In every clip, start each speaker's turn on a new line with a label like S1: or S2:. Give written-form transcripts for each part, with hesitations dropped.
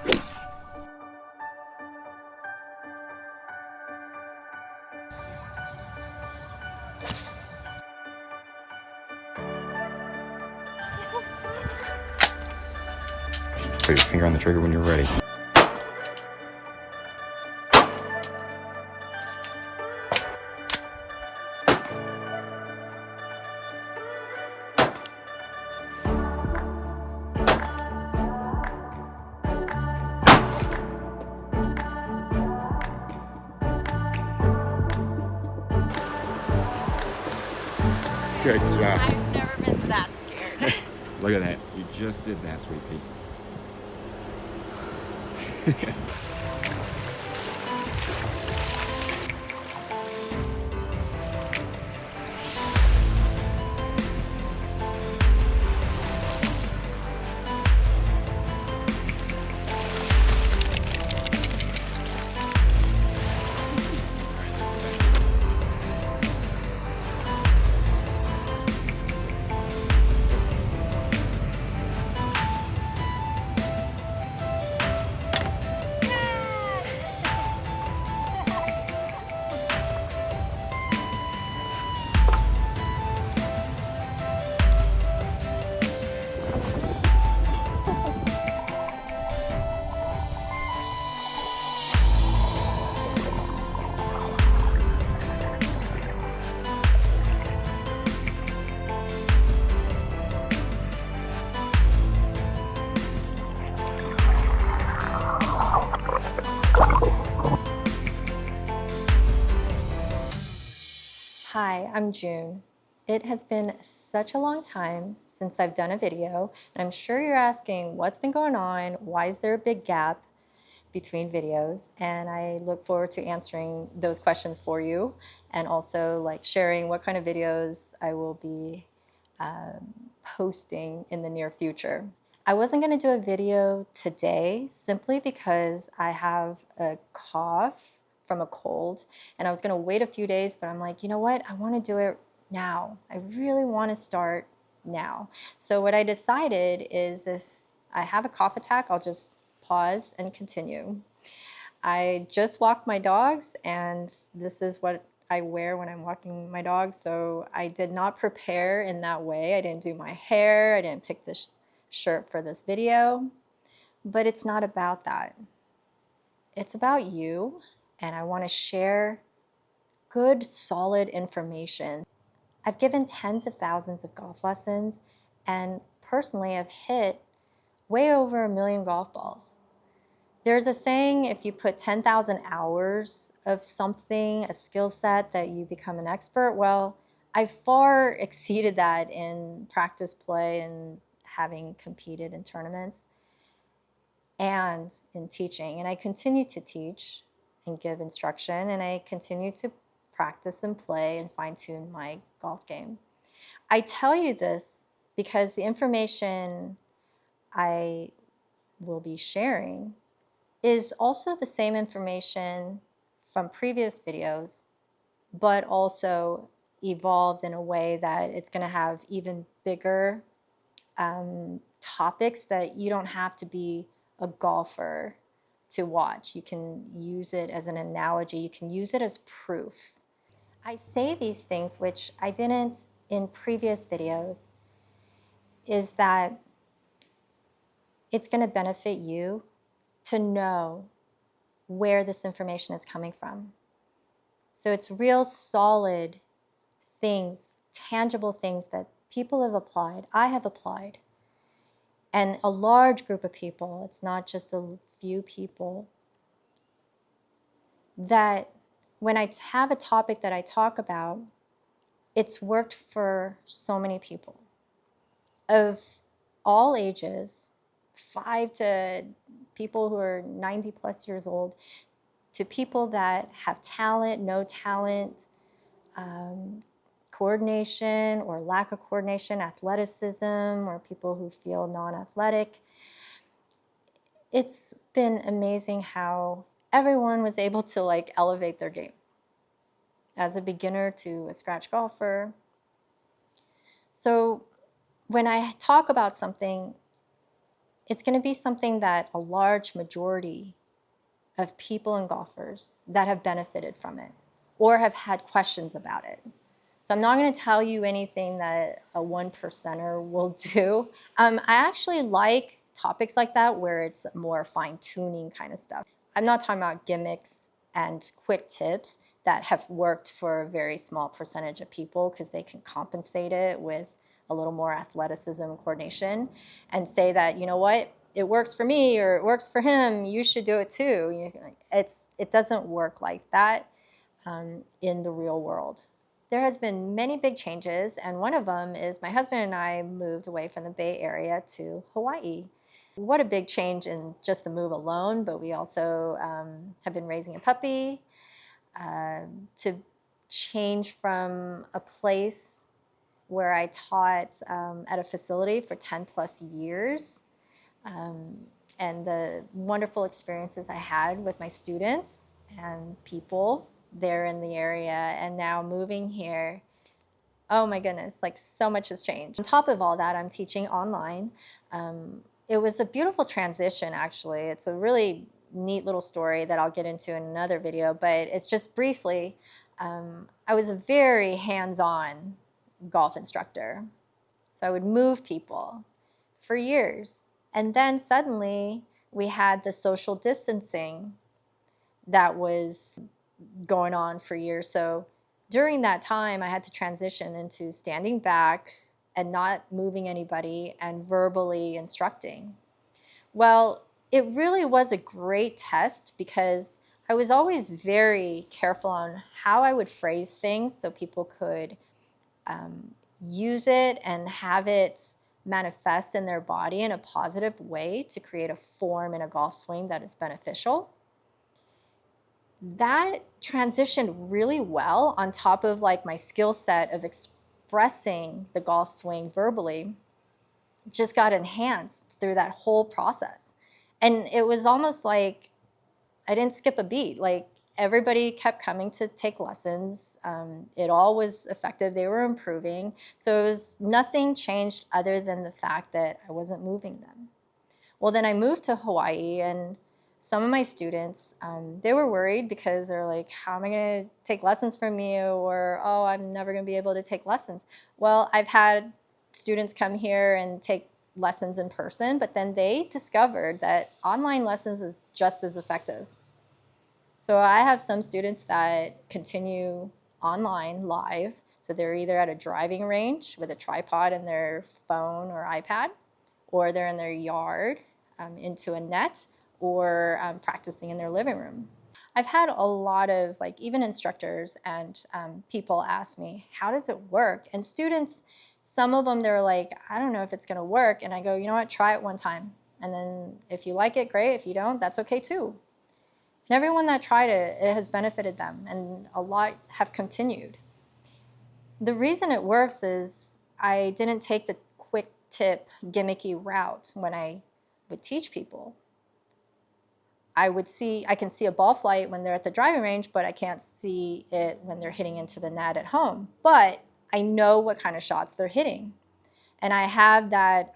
S1: Put your finger on the trigger when you're ready. Good job.
S2: I've never been that scared.
S1: Look at that. You just did that, sweet pea.
S3: Hi, I'm June. It has been such a long time since I've done a video, and I'm sure you're asking what's been going on, why is there a big gap between videos, and I look forward to answering those questions for you, and also like sharing what kind of videos I will be posting in the near future. I wasn't going to do a video today simply because I have a cough from a cold, and I was going to wait a few days, but I'm like, you know what? I want to do it now. I really want to start now. So what I decided is if I have a cough attack, I'll just pause and continue. I just walked my dogs, and this is what I wear when I'm walking my dogs. So I did not prepare in that way. I didn't do my hair. I didn't pick this shirt for this video, but it's not about that. It's about you. And I want to share good, solid information. I've given tens of thousands of golf lessons, and personally I've hit way over 1 million golf balls. There's a saying, if you put 10,000 hours of something, a skill set, that you become an expert. Well, I far exceeded that in practice play and having competed in tournaments and in teaching. And I continue to teach and give instruction, and I continue to practice and play and fine-tune my golf game. I tell you this because the information I will be sharing is also the same information from previous videos, but also evolved in a way that it's going to have even bigger topics that you don't have to be a golfer to watch. You can use it as an analogy. You can use it as proof. I say these things, which I didn't in previous videos, is that it's going to benefit you to know where this information is coming from. So it's real solid things, tangible things that people have applied, I have applied, and a large group of people, it's not just a few people, that when I have a topic that I talk about, it's worked for so many people of all ages, 5 to people who are 90 plus years old, to people that have talent, no talent, coordination or lack of coordination, athleticism, or people who feel non-athletic. It's been amazing how everyone was able to like elevate their game. As a beginner to a scratch golfer. So when I talk about something, it's going to be something that a large majority of people and golfers that have benefited from it or have had questions about it. So I'm not going to tell you anything that a 1%er will do. I actually like topics like that where it's more fine-tuning kind of stuff. I'm not talking about gimmicks and quick tips that have worked for a very small percentage of people because they can compensate it with a little more athleticism and coordination and say that, you know what, it works for me or it works for him, you should do it too. It doesn't work like that in the real world. There has been many big changes, and one of them is my husband and I moved away from the Bay Area to Hawaii. What a big change in just the move alone, but we also have been raising a puppy. To change from a place where I taught at a facility for 10 plus years and the wonderful experiences I had with my students and people there in the area, and now moving here. Oh my goodness, like so much has changed. On top of all that, I'm teaching online. It was a beautiful transition, actually. It's a really neat little story that I'll get into in another video, but it's just briefly, I was a very hands-on golf instructor. So I would move people for years. And then suddenly we had the social distancing that was going on for years. So during that time, I had to transition into standing back and not moving anybody and verbally instructing. Well, it really was a great test because I was always very careful on how I would phrase things so people could use it and have it manifest in their body in a positive way to create a form in a golf swing that is beneficial. That transitioned really well on top of like my skill set of expressing the golf swing verbally, just got enhanced through that whole process. And it was almost like I didn't skip a beat. Like everybody kept coming to take lessons. It all was effective. They were improving. So it was nothing changed other than the fact that I wasn't moving them. Well, then I moved to Hawaii, and some of my students, they were worried because they're like, how am I going to take lessons from you? Or, oh, I'm never going to be able to take lessons. Well, I've had students come here and take lessons in person, but then they discovered that online lessons is just as effective. So I have some students that continue online live. So they're either at a driving range with a tripod in their phone or iPad, or they're in their yard into a net, or practicing in their living room. I've had a lot of like even instructors and people ask me, how does it work? And students, some of them, they're like, I don't know if it's going to work. And I go, you know what, try it one time. And then if you like it, great. If you don't, that's okay too. And everyone that tried it, it has benefited them, and a lot have continued. The reason it works is I didn't take the quick tip, gimmicky route when I would teach people. I can see a ball flight when they're at the driving range, but I can't see it when they're hitting into the net at home. But I know what kind of shots they're hitting. And I have that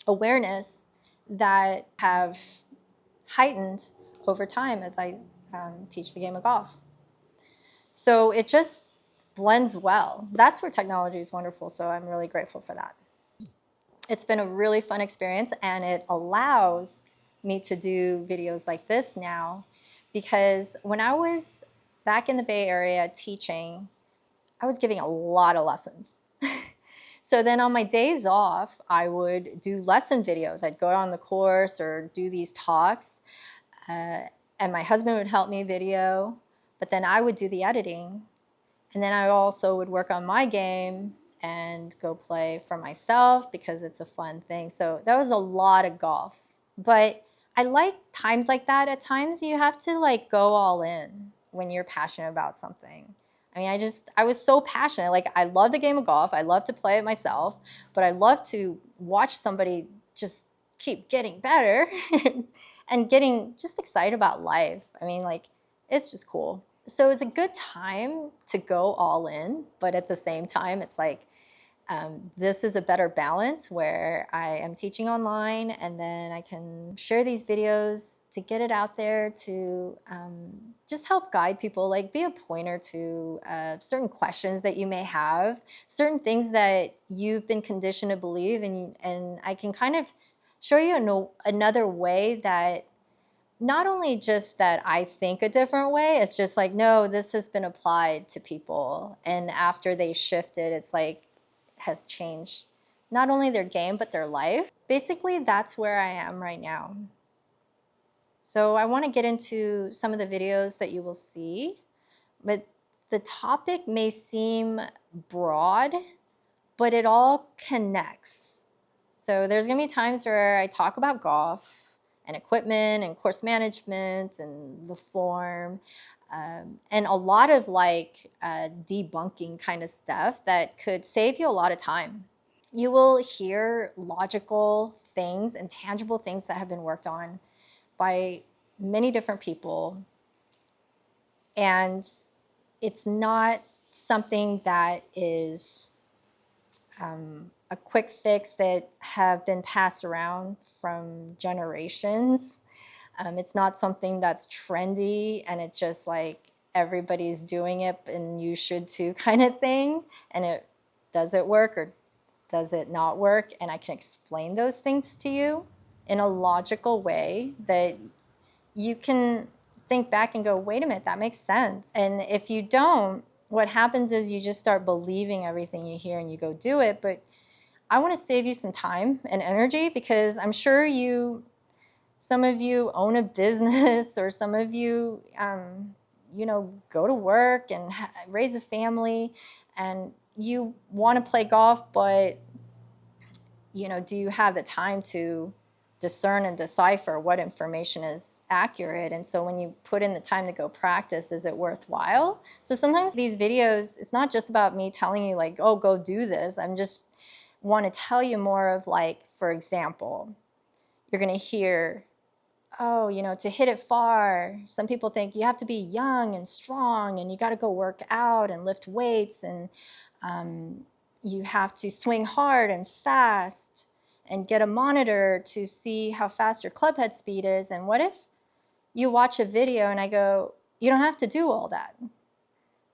S3: awareness that have heightened over time as I teach the game of golf. So it just blends well. That's where technology is wonderful, so I'm really grateful for that. It's been a really fun experience, and it allows me to do videos like this now, because when I was back in the Bay Area teaching, I was giving a lot of lessons. So then on my days off, I would do lesson videos. I'd go on the course or do these talks, and my husband would help me video, but then I would do the editing. And then I also would work on my game and go play for myself because it's a fun thing. So that was a lot of golf. But I like times like that. At times you have to like go all in when you're passionate about something. I mean, I was so passionate. Like, I love the game of golf. I love to play it myself, but I love to watch somebody just keep getting better and getting just excited about life. I mean, like, it's just cool. So it's a good time to go all in, but at the same time, it's like, This is a better balance where I am teaching online and then I can share these videos to get it out there to just help guide people, like be a pointer to certain questions that you may have, certain things that you've been conditioned to believe, and I can kind of show you another way that not only just that I think a different way, it's just like, no, this has been applied to people. And after they shifted, it's like, has changed not only their game, but their life. Basically, that's where I am right now. So I want to get into some of the videos that you will see, but the topic may seem broad, but it all connects. So there's going to be times where I talk about golf and equipment and course management and the form, and a lot of like debunking kind of stuff that could save you a lot of time. You will hear logical things and tangible things that have been worked on by many different people, and it's not something that is a quick fix that have been passed around from generations. It's not something that's trendy and it just like everybody's doing it and you should too kind of thing. And does it work or does it not work? And I can explain those things to you in a logical way that you can think back and go, wait a minute, that makes sense. And if you don't, what happens is you just start believing everything you hear and you go do it. But I want to save you some time and energy because I'm sure some of you own a business or some of you, go to work and raise a family and you want to play golf, but, do you have the time to discern and decipher what information is accurate? And so when you put in the time to go practice, is it worthwhile? So sometimes these videos, it's not just about me telling you like, oh, go do this. I'm just want to tell you more of like, for example, you're going to hear, oh, to hit it far, some people think you have to be young and strong and you got to go work out and lift weights and you have to swing hard and fast and get a monitor to see how fast your club head speed is. And what if you watch a video and I go, you don't have to do all that.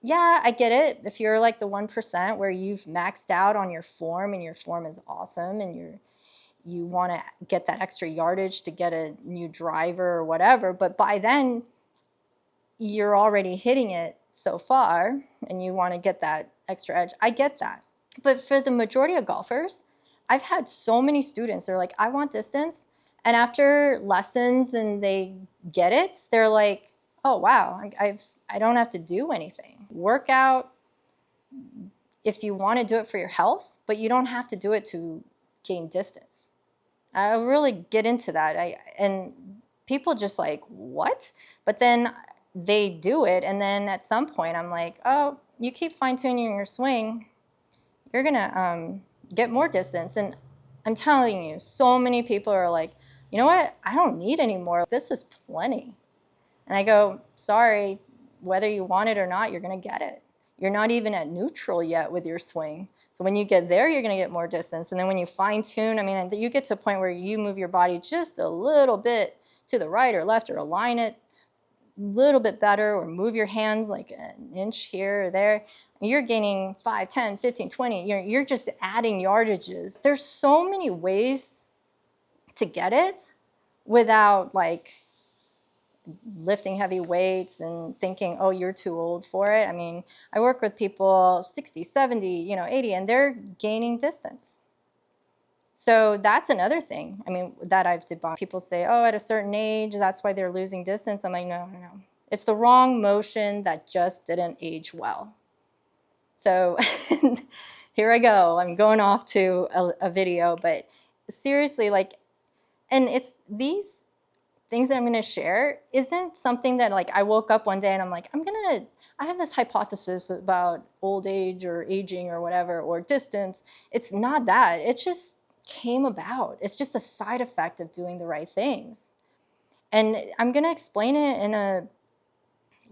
S3: Yeah, I get it. If you're like the 1% where you've maxed out on your form and your form is awesome and you want to get that extra yardage to get a new driver or whatever, but by then you're already hitting it so far and you want to get that extra edge. I get that. But for the majority of golfers, I've had so many students, they're like, I want distance. And after lessons and they get it, they're like, oh, wow, I don't have to do anything. Work out if you want to do it for your health, but you don't have to do it to gain distance. I really get into that. And people just like, what? But then they do it. And then at some point I'm like, oh, you keep fine tuning your swing, you're going to get more distance. And I'm telling you, so many people are like, you know what? I don't need any more. This is plenty. And I go, sorry, whether you want it or not, you're going to get it. You're not even at neutral yet with your swing. So when you get there, you're going to get more distance. And then when you fine tune, you get to a point where you move your body just a little bit to the right or left or align it a little bit better or move your hands like an inch here or there. You're gaining 5, 10, 15, 20. You're just adding yardages. There's so many ways to get it without like lifting heavy weights and thinking, oh, you're too old for it. I work with people 60, 70, 80, and they're gaining distance. So that's another thing, that I've debunked. People say, oh, at a certain age, that's why they're losing distance. I'm like, no. It's the wrong motion that just didn't age well. So here I go. I'm going off to a video, but seriously, and it's these things that I'm going to share isn't something that like I woke up one day and I'm like, I have this hypothesis about old age or aging or whatever, or distance. It's not that. It just came about. It's just a side effect of doing the right things. And I'm going to explain it in a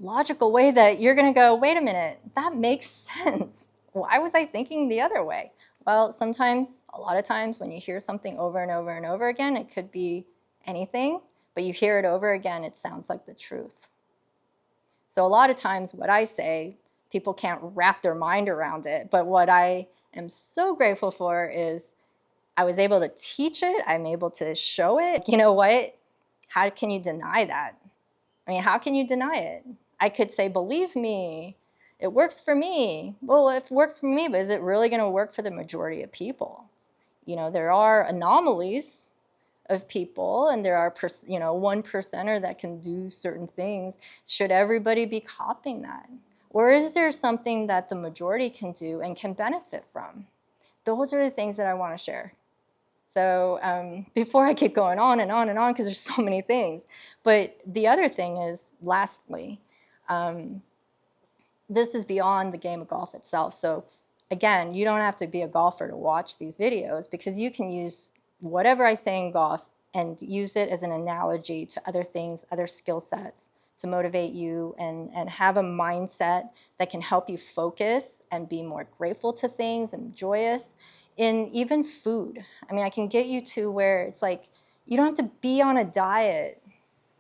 S3: logical way that you're going to go, wait a minute, that makes sense. Why was I thinking the other way? Well, sometimes, a lot of times when you hear something over and over and over again, it could be anything, but you hear it over again, it sounds like the truth. So a lot of times what I say, people can't wrap their mind around it, but what I am so grateful for is I was able to teach it, I'm able to show it. You know what? How can you deny that? I mean, how can you deny it? I could say, believe me, it works for me. Well, if it works for me, but is it really going to work for the majority of people? You know, there are anomalies of people, and there are, you know, 1%er that can do certain things. Should everybody be copying that? Or is there something that the majority can do and can benefit from? Those are the things that I want to share. So before I keep going on and on and on, because there's so many things. But the other thing is, lastly, this is beyond the game of golf itself. So again, you don't have to be a golfer to watch these videos, because you can use whatever I say in golf and use it as an analogy to other things, other skill sets, to motivate you and have a mindset that can help you focus and be more grateful to things and joyous. In even food, I mean, I can get you to where it's like, you don't have to be on a diet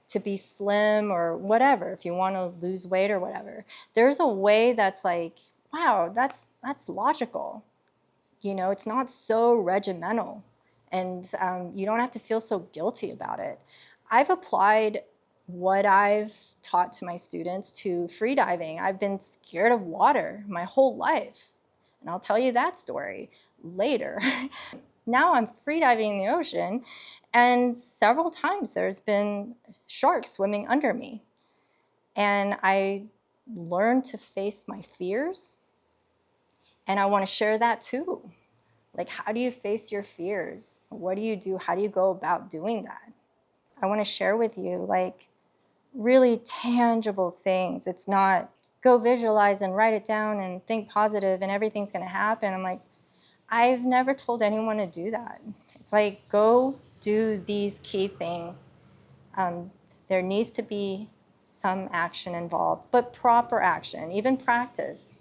S3: to be slim or whatever, if you want to lose weight or whatever. There's a way that's like, wow, that's logical. You know, it's not so regimental, and you don't have to feel so guilty about it. I've applied what I've taught to my students to freediving. I've been scared of water my whole life, and I'll tell you that story later. Now I'm freediving in the ocean, and several times there's been sharks swimming under me. And I learned to face my fears, and I want to share that too. Like, how do you face your fears? What do you do? How do you go about doing that? I want to share with you, like, really tangible things. It's not go visualize and write it down and think positive and everything's going to happen. I'm like, I've never told anyone to do that. It's like, go do these key things. There needs to be some action involved, but proper action, even practice,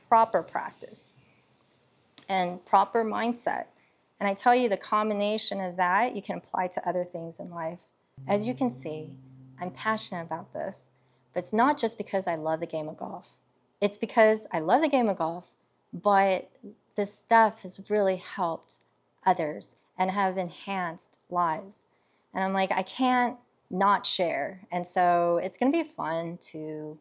S3: proper practice, and proper mindset. And I tell you, the combination of that, you can apply to other things in life. As you can see, I'm passionate about this, but it's not just because I love the game of golf. It's because I love the game of golf, but this stuff has really helped others and have enhanced lives. And I'm like, I can't not share. And so it's going to be fun to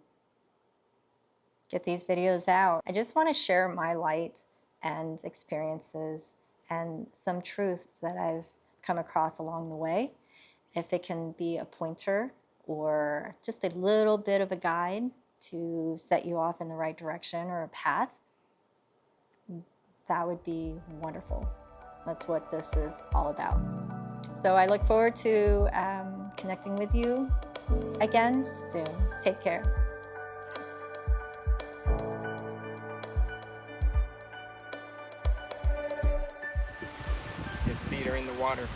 S3: get these videos out. I just want to share my light and experiences and some truths that I've come across along the way. If it can be a pointer or just a little bit of a guide to set you off in the right direction or a path, that would be wonderful. That's what this is all about. So I look forward to connecting with you again soon. Take care.
S4: His feet are in the water.